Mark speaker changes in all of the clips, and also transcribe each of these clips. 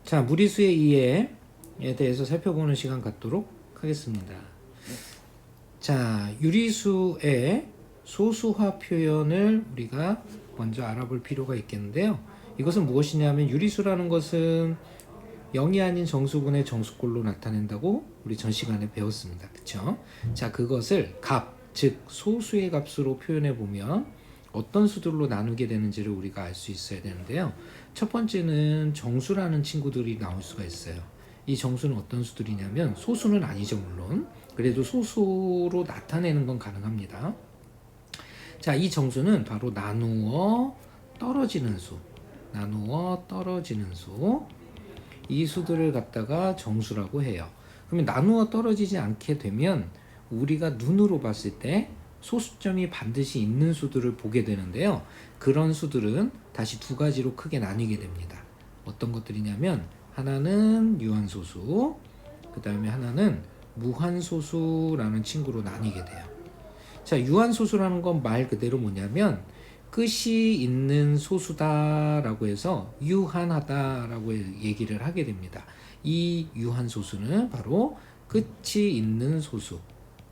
Speaker 1: 자, 무리수의 이해에 대해서 살펴보는 시간 갖도록 하겠습니다. 자, 유리수의 소수화 표현을 우리가 먼저 알아볼 필요가 있겠는데요. 이것은 무엇이냐면 유리수라는 것은 0이 아닌 정수분의 정수꼴로 나타낸다고 우리 전 시간에 배웠습니다. 그쵸? 자, 그것을 값, 즉 소수의 값으로 표현해 보면 어떤 수들로 나누게 되는지를 우리가 알 수 있어야 되는데요. 첫 번째는 정수라는 친구들이 나올 수가 있어요. 이 정수는 어떤 수들이냐면 소수는 아니죠, 물론. 그래도 소수로 나타내는 건 가능합니다. 자, 이 정수는 바로 나누어 떨어지는 수. 나누어 떨어지는 수. 이 수들을 갖다가 정수라고 해요. 그러면 나누어 떨어지지 않게 되면 우리가 눈으로 봤을 때 소수점이 반드시 있는 수들을 보게 되는데요. 그런 수들은 다시 두 가지로 크게 나뉘게 됩니다. 어떤 것들이냐면 하나는 유한소수, 그 다음에 하나는 무한소수라는 친구로 나뉘게 돼요. 자, 유한소수라는 건 말 그대로 뭐냐면 끝이 있는 소수다라고 해서 유한하다라고 얘기를 하게 됩니다. 이 유한소수는 바로 끝이 있는 소수,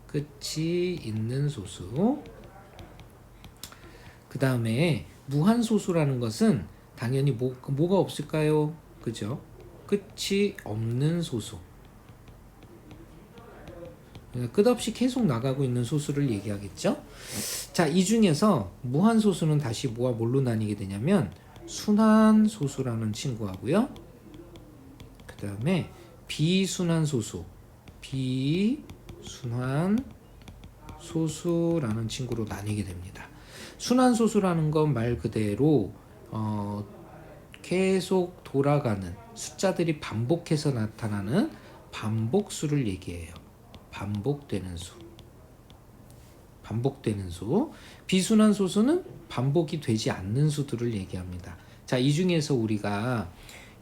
Speaker 1: 끝이 있는 소수. 그 다음에 무한소수라는 것은 당연히 뭐가 없을까요? 그죠? 끝이 없는 소수. 끝없이 계속 나가고 있는 소수를 얘기하겠죠? 자, 이 중에서 무한소수는 다시 뭐와 뭘로 나뉘게 되냐면 순환소수라는 친구하고요. 그 다음에 비순환소수, 비순환소수라는 친구로 나뉘게 됩니다. 순환소수라는 건 말 그대로 계속 돌아가는 숫자들이 반복해서 나타나는 반복수를 얘기해요. 반복되는 수. 반복되는 수. 비순환 소수는 반복이 되지 않는 수들을 얘기합니다. 자, 이 중에서 우리가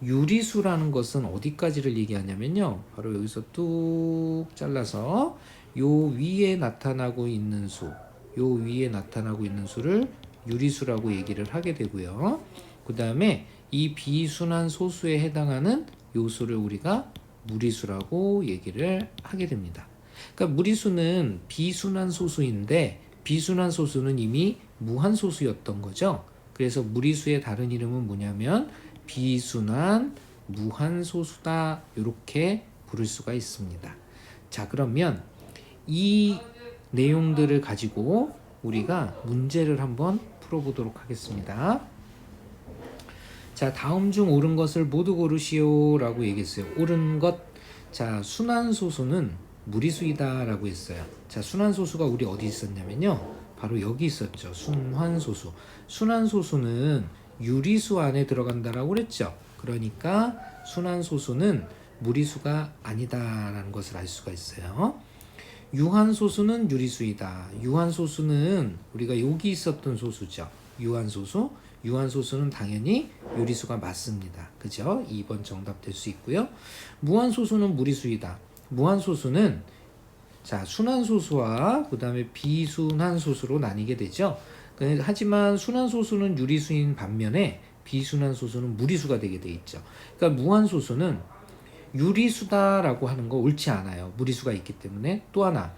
Speaker 1: 유리수라는 것은 어디까지를 얘기하냐면요. 바로 여기서 뚝 잘라서 요 위에 나타나고 있는 수, 요 위에 나타나고 있는 수를 유리수라고 얘기를 하게 되고요. 그 다음에 이 비순환 소수에 해당하는 요수를 우리가 무리수라고 얘기를 하게 됩니다. 그러니까 무리수는 비순환 소수인데 비순환 소수는 이미 무한 소수였던 거죠. 그래서 무리수의 다른 이름은 뭐냐면 비순환 무한 소수다, 이렇게 부를 수가 있습니다. 자, 그러면 이 내용들을 가지고 우리가 문제를 한번 풀어보도록 하겠습니다. 자, 다음 중 옳은 것을 모두 고르시오 라고 얘기했어요. 옳은 것. 자, 순환소수는 무리수이다 라고 했어요. 자, 순환소수가 우리 어디 있었냐면요. 바로 여기 있었죠. 순환소수. 순환소수는 유리수 안에 들어간다라고 그랬죠. 그러니까 순환소수는 무리수가 아니다라는 것을 알 수가 있어요. 유한소수는 유리수이다. 유한소수는 우리가 여기 있었던 소수죠. 유한소수. 유한소수는 당연히 유리수가 맞습니다. 그죠? 2번 정답 될 수 있고요. 무한소수는 무리수이다. 무한소수는 자, 순환소수와 그 다음에 비순환소수로 나뉘게 되죠. 하지만 순환소수는 유리수인 반면에 비순환소수는 무리수가 되게 돼 있죠. 그러니까 무한소수는 유리수다라고 하는 거 옳지 않아요. 무리수가 있기 때문에. 또 하나,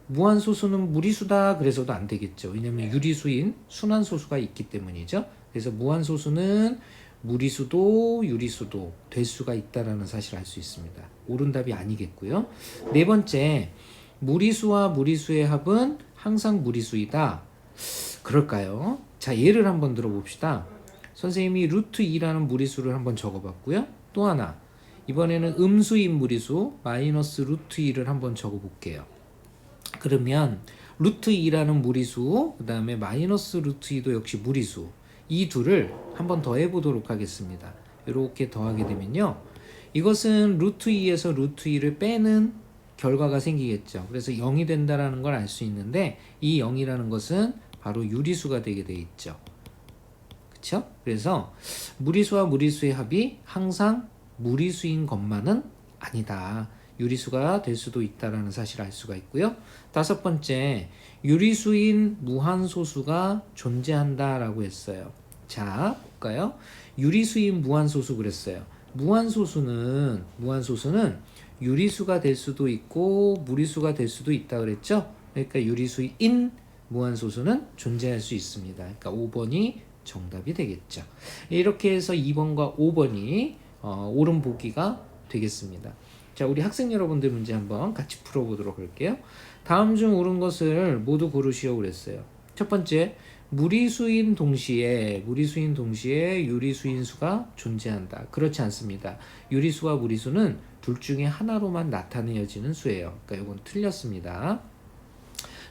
Speaker 1: 무한소수는 무리수다 그래서도 안 되겠죠. 왜냐하면 유리수인 순환소수가 있기 때문이죠. 그래서 무한소수는 무리수도 유리수도 될 수가 있다는 사실을 알 수 있습니다. 옳은 답이 아니겠고요. 네 번째, 무리수와 무리수의 합은 항상 무리수이다. 그럴까요? 자, 예를 한번 들어봅시다. 선생님이 루트 2라는 무리수를 한번 적어봤고요. 또 하나, 이번에는 음수인 무리수 마이너스 루트 2를 한번 적어볼게요. 그러면 루트 2라는 무리수, 그 다음에 마이너스 루트 2도 역시 무리수, 이 둘을 한번 더해 보도록 하겠습니다. 이렇게 더하게 되면요, 이것은 루트 2에서 루트 2를 빼는 결과가 생기겠죠. 그래서 0이 된다라는 걸 알 수 있는데 이 0이라는 것은 바로 유리수가 되게 돼 있죠. 그렇죠? 그래서 무리수와 무리수의 합이 항상 무리수인 것만은 아니다. 유리수가 될 수도 있다라는 사실을 알 수가 있고요. 다섯 번째, 유리수인 무한소수가 존재한다라고 했어요. 자, 볼까요? 유리수인 무한소수 그랬어요. 무한소수는 유리수가 될 수도 있고 무리수가 될 수도 있다 그랬죠? 그러니까 유리수인 무한소수는 존재할 수 있습니다. 그러니까 5번이 정답이 되겠죠. 이렇게 해서 2번과 5번이 옳은 보기가 되겠습니다. 자, 우리 학생 여러분들 문제 한번 같이 풀어보도록 할게요. 다음 중 옳은 것을 모두 고르시오 그랬어요. 첫 번째, 무리수인 동시에 유리수인 수가 존재한다. 그렇지 않습니다. 유리수와 무리수는 둘 중에 하나로만 나타내어지는 수예요. 그러니까 이건 틀렸습니다.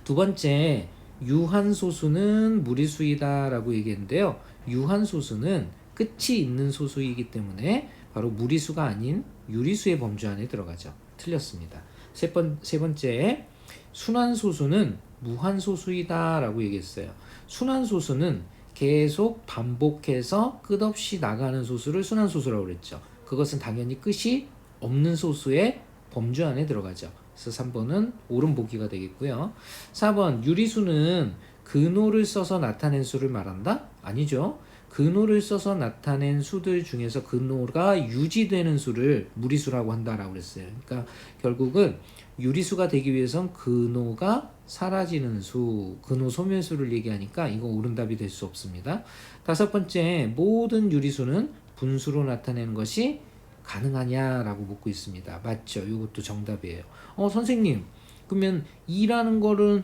Speaker 1: 두 번째, 유한소수는 무리수이다라고 얘기했는데요. 유한소수는 끝이 있는 소수이기 때문에 바로 무리수가 아닌 유리수의 범주 안에 들어가죠. 틀렸습니다. 세 번째, 순환소수는 무한소수이다라고 얘기했어요. 순환소수는 계속 반복해서 끝없이 나가는 소수를 순환소수라고 그랬죠. 그것은 당연히 끝이 없는 소수의 범주 안에 들어가죠. 그래서 3번은 옳은 보기가 되겠고요. 4번, 유리수는 근호를 써서 나타낸 수를 말한다? 아니죠. 근호를 써서 나타낸 수들 중에서 근호가 유지되는 수를 무리수라고 한다라고 그랬어요. 그러니까 결국은 유리수가 되기 위해선 근호가 사라지는 수, 근호 소멸수를 얘기하니까 이거 옳은 답이 될 수 없습니다. 다섯 번째, 모든 유리수는 분수로 나타내는 것이 가능하냐라고 묻고 있습니다. 맞죠? 이것도 정답이에요. 선생님, 그러면 2라는 거는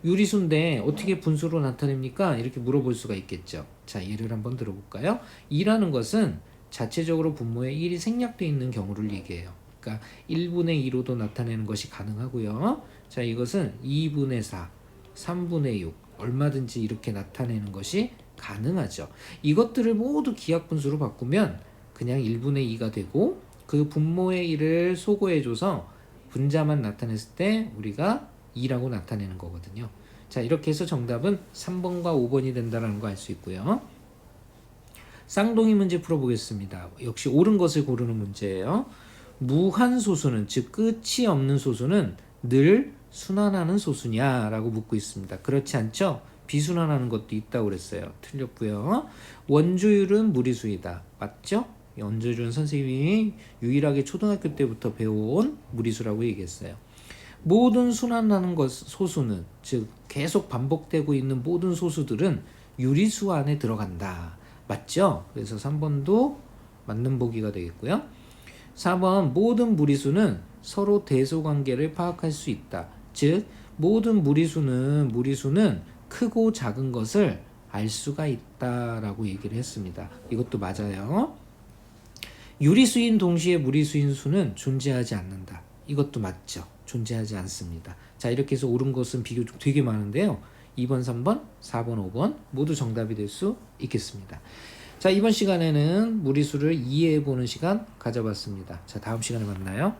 Speaker 1: 유리수인데 어떻게 분수로 나타냅니까? 이렇게 물어볼 수가 있겠죠. 자, 예를 한번 들어볼까요? 2라는 것은 자체적으로 분모에 1이 생략되어 있는 경우를 얘기해요. 그러니까 1분의 2로도 나타내는 것이 가능하고요. 자, 이것은 2분의 4, 3분의 6 얼마든지 이렇게 나타내는 것이 가능하죠. 이것들을 모두 기하분수로 바꾸면 그냥 1분의 2가 되고 그 분모의 1을 소거해줘서 분자만 나타냈을 때 우리가 2라고 나타내는 거거든요. 자, 이렇게 해서 정답은 3번과 5번이 된다는 거 알 수 있고요. 쌍둥이 문제 풀어보겠습니다. 역시 옳은 것을 고르는 문제예요. 무한소수는, 즉 끝이 없는 소수는 늘 순환하는 소수냐라고 묻고 있습니다. 그렇지 않죠? 비순환하는 것도 있다고 그랬어요. 틀렸고요. 원주율은 무리수이다. 맞죠? 원주율은 선생님이 유일하게 초등학교 때부터 배워온 무리수라고 얘기했어요. 모든 순환하는 소수는, 즉 계속 반복되고 있는 모든 소수들은 유리수 안에 들어간다. 맞죠? 그래서 3번도 맞는 보기가 되겠고요. 4번, 모든 무리수는 서로 대소관계를 파악할 수 있다. 즉 모든 무리수는 크고 작은 것을 알 수가 있다라고 얘기를 했습니다. 이것도 맞아요. 유리수인 동시에 무리수인 수는 존재하지 않는다. 이것도 맞죠. 존재하지 않습니다. 자, 이렇게 해서 옳은 것은 비교적 되게 많은데요. 2번, 3번, 4번, 5번 모두 정답이 될 수 있겠습니다. 자, 이번 시간에는 무리수를 이해해보는 시간 가져봤습니다. 자, 다음 시간에 만나요.